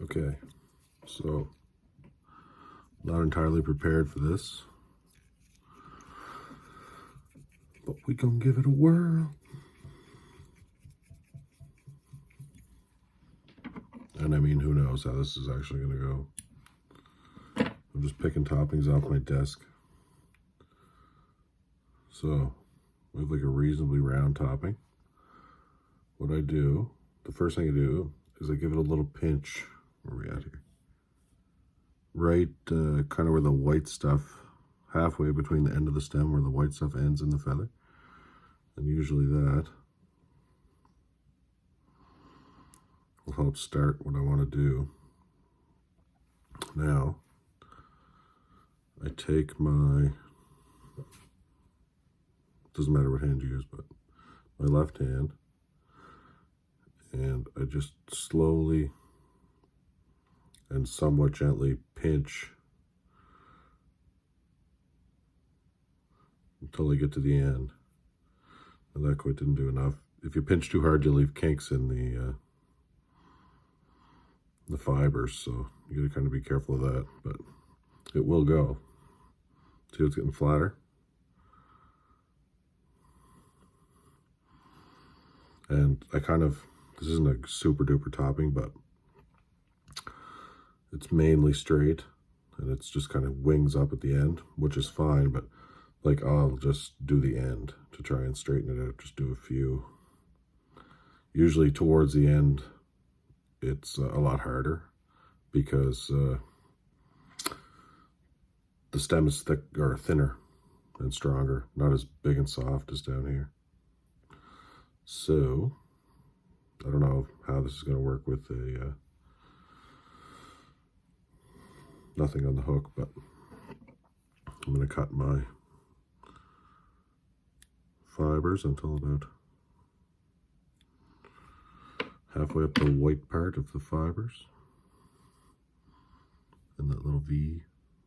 Okay, so not entirely prepared for this, but we gonna give it a whirl. And I mean, who knows how this is actually gonna go. I'm just picking toppings off my desk. So we have like a reasonably round topping. What I do, the first thing I do is I give it a little pinch. Where are we at here? Right kind of where the white stuff, halfway between the end of the stem where the white stuff ends in the feather. And usually that will help start what I want to do. Now, I take my, doesn't matter what hand you use, but my left hand, and I just slowly and somewhat gently pinch until I get to the end. And that quite didn't do enough. If you pinch too hard, you leave kinks in the fibers, so you gotta kind of be careful of that, but it will go. See, it's getting flatter. And I kind of, this isn't a super duper topping, but it's mainly straight, and it's just kind of wings up at the end, which is fine, but like I'll just do the end to try and straighten it out, just do a few. Usually towards the end, it's a lot harder because the stem is thick or thinner and stronger, not as big and soft as down here. So I don't know how this is going to work with a nothing on the hook, but I'm going to cut my fibers until about halfway up the white part of the fibers in that little V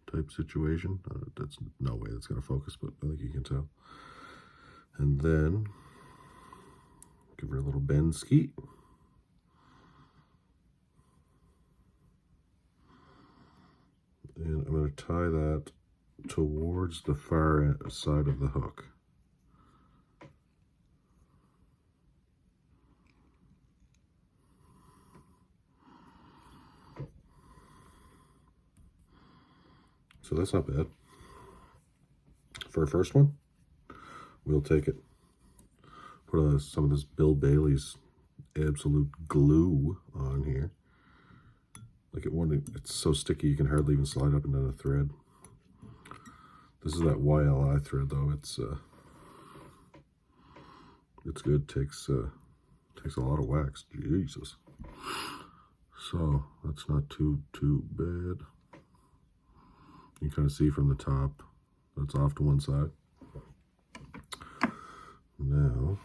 type situation. That's no way that's going to focus, but I think you can tell. And then give her a little bend ski. And I'm going to tie that towards the far side of the hook. So that's not bad. For our first one, we'll take it, put some of this Bill Bailey's Absolute Glue on here. Like it's so sticky you can hardly even slide up and down a thread. This is that YLI thread though. It's good. Takes a lot of wax. Jesus. So that's not too bad. You can kind of see from the top that's off to one side. Now,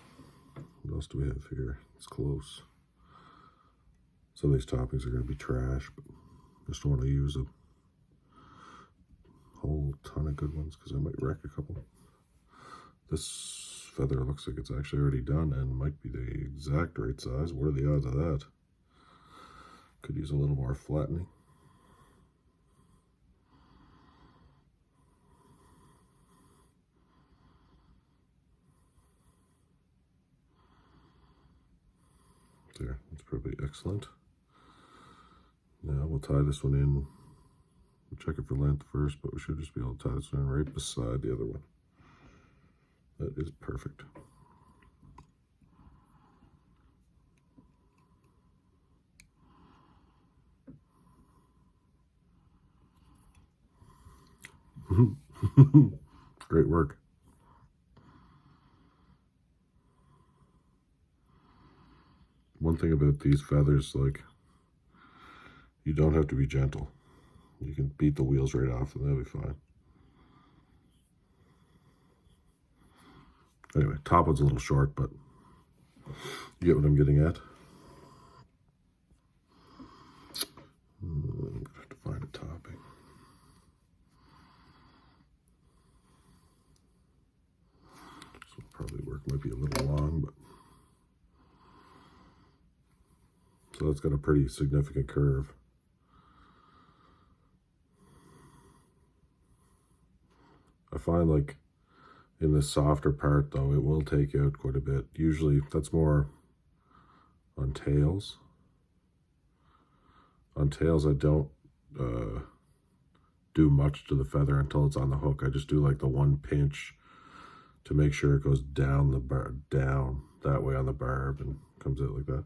what else do we have here? It's close. Some of these toppings are going to be trash, but I just don't want to use a whole ton of good ones because I might wreck a couple. This feather looks like it's actually already done and might be the exact right size. What are the odds of that? Could use a little more flattening. There, that's probably excellent. Now we'll tie this one in. We'll check it for length first, but we should just be able to tie this one in right beside the other one. That is perfect. Great work. One thing about these feathers, like, you don't have to be gentle. You can beat the wheels right off and they'll be fine. Anyway, top one's a little short, but you get what I'm getting at. I'm going to have to find a topping. This will probably work. Might be a little long, but so that's got a pretty significant curve. I find like in the softer part though, it will take out quite a bit. Usually that's more on tails. On tails, I don't do much to the feather until it's on the hook. I just do like the one pinch to make sure it goes down the bar, down that way on the barb and comes out like that.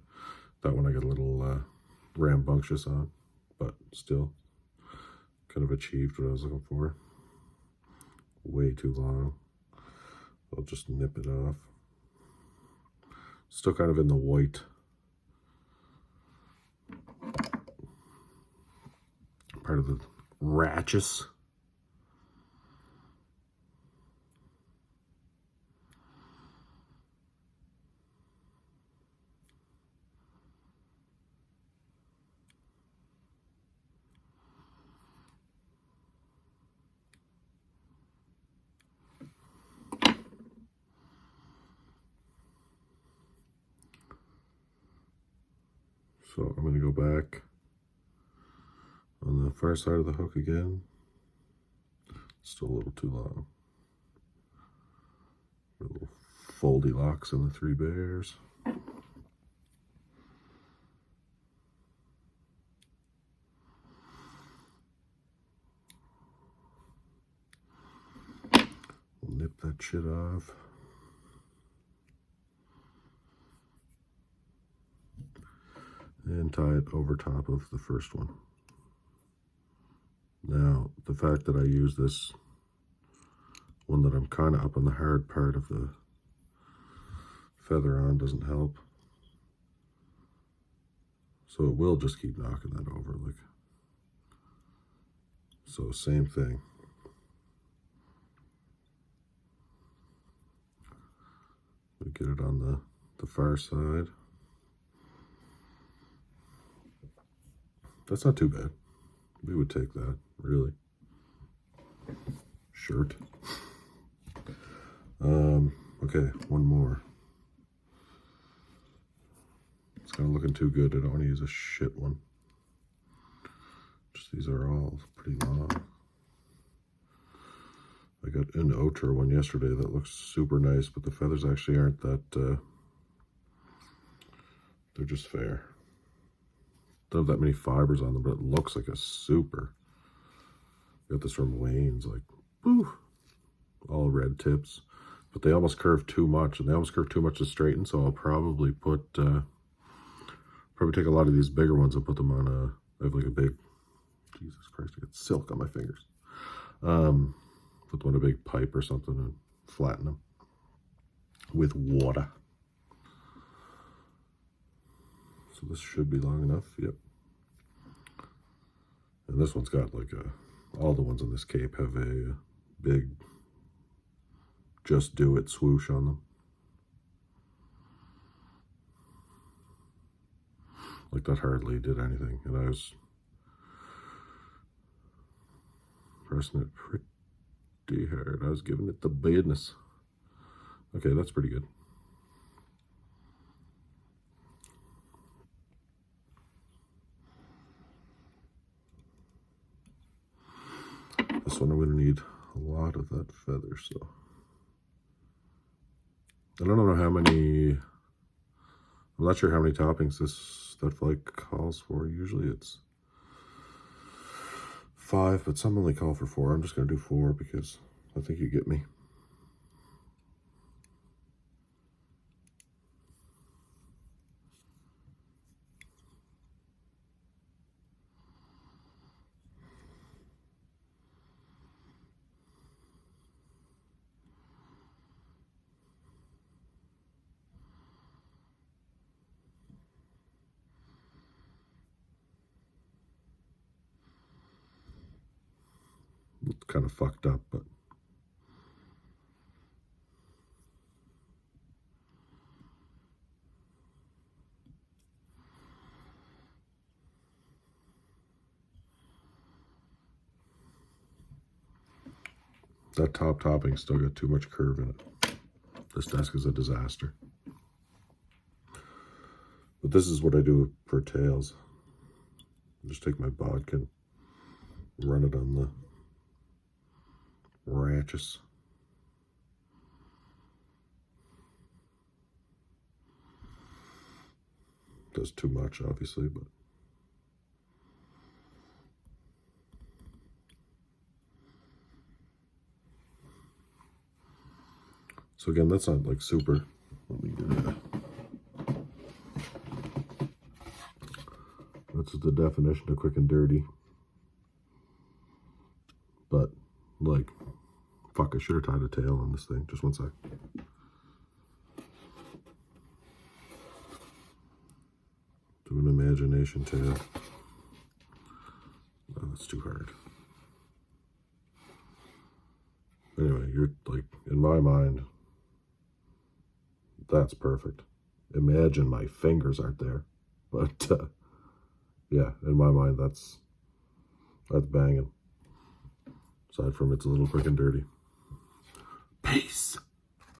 That one I get a little rambunctious on, but still kind of achieved what I was looking for. Way too long. I'll just nip it off. Still kind of in the white. Part of the ratchets. So I'm going to go back on the far side of the hook again. Still a little too long. Little foldy locks in the three bears. We'll nip that shit off. And tie it over top of the first one. Now, the fact that I use this one that I'm kind of up on the hard part of the feather on doesn't help. So it will just keep knocking that over. Like, so same thing. We get it on the far side. That's not too bad. We would take that, really. Shirt. Okay, one more. It's kind of looking too good. I don't want to use a shit one. Just these are all pretty long. I got an Otra one yesterday that looks super nice, but the feathers actually aren't that, they're just fair. Don't have that many fibers on them, but it looks like a super. Got this from Wayne's, like, woo, all red tips, but they almost curve too much, and they almost curve too much to straighten. So I'll probably put, probably take a lot of these bigger ones and put them on I have like a big, Jesus Christ, I got silk on my fingers. Put them on a big pipe or something and flatten them with water. So this should be long enough. Yep. And this one's got like all the ones on this cape have a big just do it swoosh on them. Like that hardly did anything. And I was pressing it pretty hard. I was giving it the business. Okay, that's pretty good. This one I'm going to need a lot of that feather, so I don't know how many, I'm not sure how many toppings that flight calls for. Usually it's 5, but some only call for 4. I'm just going to do 4 because I think you get me. It's kind of fucked up, but that top topping still got too much curve in it. This desk is a disaster. But this is what I do for tails. I just take my bodkin, run it on the Ratchets. Does too much, obviously, but so again, that's not like super. Let me get it. That's the definition of quick and dirty. But like, fuck, I should have tied a tail on this thing. Just one sec. Do an imagination tail. Oh, that's too hard. Anyway, you're like, in my mind, that's perfect. Imagine my fingers aren't there. But yeah, in my mind, that's banging. Aside from it's a little quick and dirty. Peace.